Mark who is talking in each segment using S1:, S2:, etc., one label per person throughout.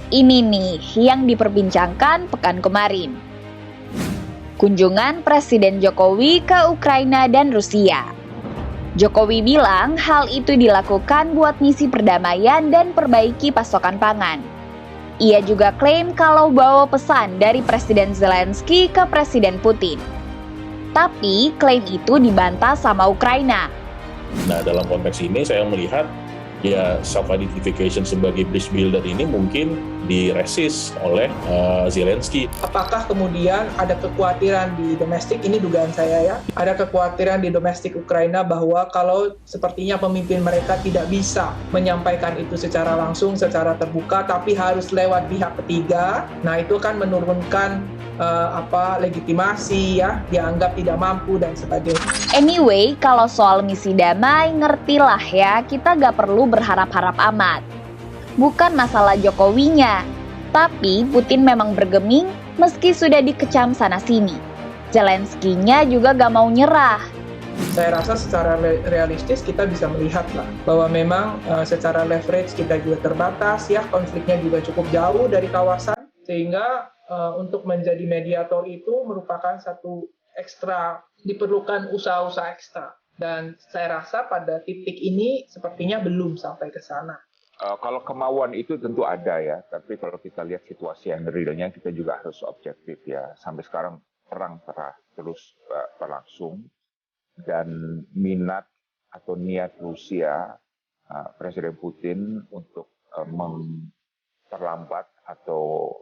S1: Ini nih yang diperbincangkan pekan kemarin. Kunjungan Presiden Jokowi ke Ukraina dan Rusia. Jokowi bilang hal itu dilakukan buat misi perdamaian dan perbaiki pasokan pangan. Ia juga klaim kalau bawa pesan dari Presiden Zelensky ke Presiden Putin. Tapi klaim itu dibantah sama Ukraina.
S2: Nah, dalam konteks ini saya melihat ya self-identification sebagai bridge builder ini mungkin diresist oleh Zelensky.
S3: Apakah kemudian ada kekhawatiran di domestik, ini dugaan saya ya, ada kekhawatiran di domestik Ukraina bahwa kalau sepertinya pemimpin mereka tidak bisa menyampaikan itu secara langsung, secara terbuka, tapi harus lewat pihak ketiga, nah itu kan menurunkan legitimasi ya, dianggap tidak mampu dan sebagainya.
S1: Anyway, kalau soal misi damai, ngertilah ya, kita gak perlu berharap-harap amat. Bukan masalah Jokowinya, tapi Putin memang bergeming meski sudah dikecam sana-sini. Zelensky-nya juga gak mau nyerah.
S3: Saya rasa secara realistis kita bisa melihat lah bahwa memang secara leverage kita juga terbatas ya, konfliknya juga cukup jauh dari kawasan, sehingga untuk menjadi mediator itu merupakan satu ekstra, diperlukan usaha-usaha ekstra. Dan saya rasa pada titik ini sepertinya belum sampai ke sana.
S4: Kalau kemauan itu tentu ada ya, tapi kalau kita lihat situasi yang realnya kita juga harus objektif ya. Sampai sekarang perang terus berlangsung dan minat atau niat Rusia, Presiden Putin untuk memperlambat atau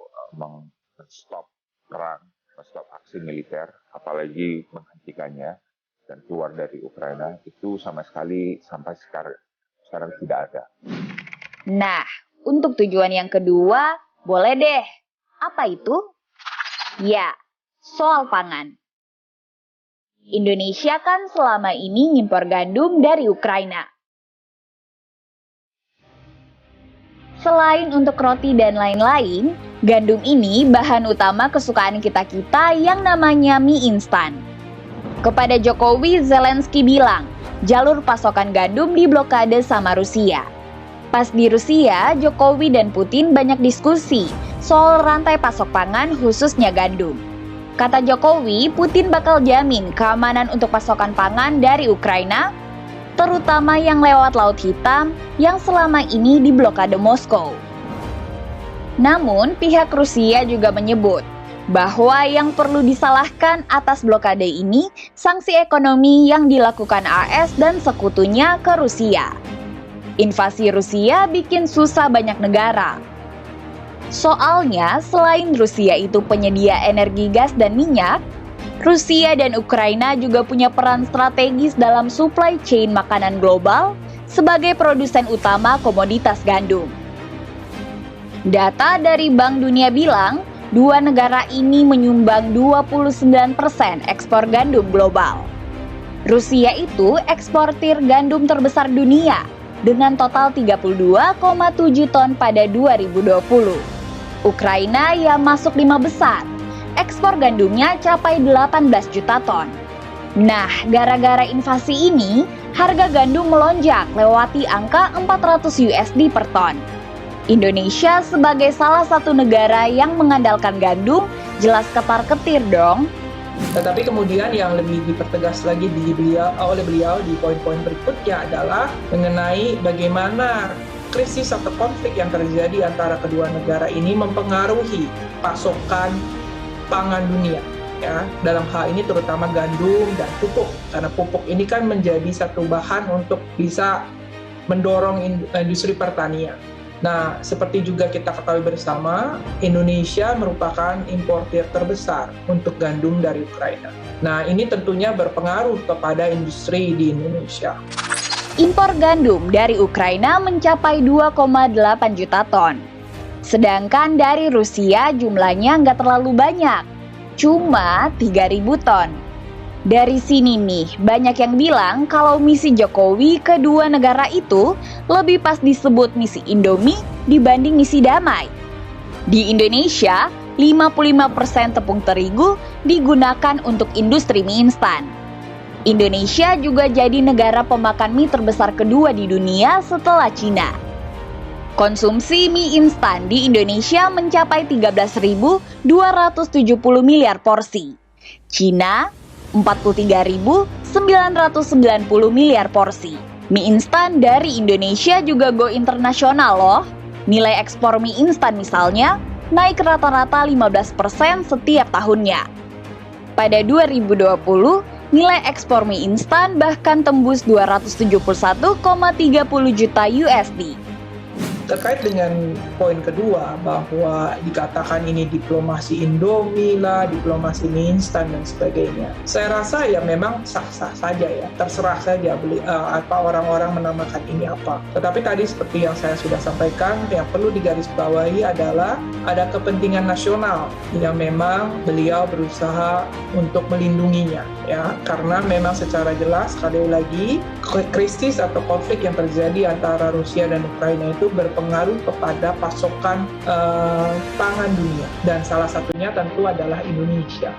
S4: stop perang, stop aksi militer, apalagi menghentikannya dan keluar dari Ukraina, itu sama sekali sampai sekarang tidak ada.
S1: Nah, untuk tujuan yang kedua, boleh deh. Apa itu? Ya, soal pangan. Indonesia kan selama ini ngimpor gandum dari Ukraina. Selain untuk roti dan lain-lain, gandum ini bahan utama kesukaan kita-kita yang namanya mie instan. Kepada Jokowi, Zelensky bilang, jalur pasokan gandum diblokade sama Rusia. Pas di Rusia, Jokowi dan Putin banyak diskusi soal rantai pasok pangan khususnya gandum. Kata Jokowi, Putin bakal jamin keamanan untuk pasokan pangan dari Ukraina, terutama yang lewat Laut Hitam yang selama ini diblokade Moskow. Namun, pihak Rusia juga menyebut bahwa yang perlu disalahkan atas blokade ini sanksi ekonomi yang dilakukan AS dan sekutunya ke Rusia. Invasi Rusia bikin susah banyak negara. Soalnya, selain Rusia itu penyedia energi gas dan minyak, Rusia dan Ukraina juga punya peran strategis dalam supply chain makanan global sebagai produsen utama komoditas gandum. Data dari Bank Dunia bilang, dua negara ini menyumbang 29% ekspor gandum global. Rusia itu eksportir gandum terbesar dunia dengan total 32,7 ton pada 2020. Ukraina yang masuk 5 besar. Ekspor gandumnya capai 18 juta ton. Nah, gara-gara invasi ini, harga gandum melonjak lewati angka 400 USD per ton. Indonesia sebagai salah satu negara yang mengandalkan gandum, jelas ketar-ketir dong.
S3: Tetapi kemudian yang lebih dipertegas lagi oleh beliau di poin-poin berikutnya adalah mengenai bagaimana krisis atau konflik yang terjadi antara kedua negara ini mempengaruhi pasokan pangan dunia ya, dalam hal ini terutama gandum dan pupuk, karena pupuk ini kan menjadi satu bahan untuk bisa mendorong industri pertanian. Nah, seperti juga kita ketahui bersama, Indonesia merupakan importir terbesar untuk gandum dari Ukraina. Nah, ini tentunya berpengaruh kepada industri di Indonesia.
S1: Impor gandum dari Ukraina mencapai 2,8 juta ton. Sedangkan dari Rusia jumlahnya nggak terlalu banyak, cuma 3.000 ton. Dari sini nih, banyak yang bilang kalau misi Jokowi kedua negara itu lebih pas disebut misi Indomie dibanding misi damai. Di Indonesia, 55% tepung terigu digunakan untuk industri mie instan. Indonesia juga jadi negara pemakan mie terbesar kedua di dunia setelah Cina. Konsumsi mie instan di Indonesia mencapai 13.270 miliar porsi. Cina 43.990 miliar porsi. Mie instan dari Indonesia juga go internasional loh. Nilai ekspor mie instan misalnya naik rata-rata 15% setiap tahunnya. Pada 2020, nilai ekspor mie instan bahkan tembus 271,30 juta USD.
S3: Terkait dengan poin kedua bahwa dikatakan ini diplomasi Indomie lah, diplomasi mie instan dan sebagainya. Saya rasa ya memang sah-sah saja ya, terserah saja apa orang-orang menamakan ini apa. Tetapi tadi seperti yang saya sudah sampaikan, yang perlu digarisbawahi adalah ada kepentingan nasional yang memang beliau berusaha untuk melindunginya ya, karena memang secara jelas sekali lagi krisis atau konflik yang terjadi antara Rusia dan Ukraina itu berpengaruh kepada pasokan pangan dunia, dan salah satunya tentu adalah Indonesia.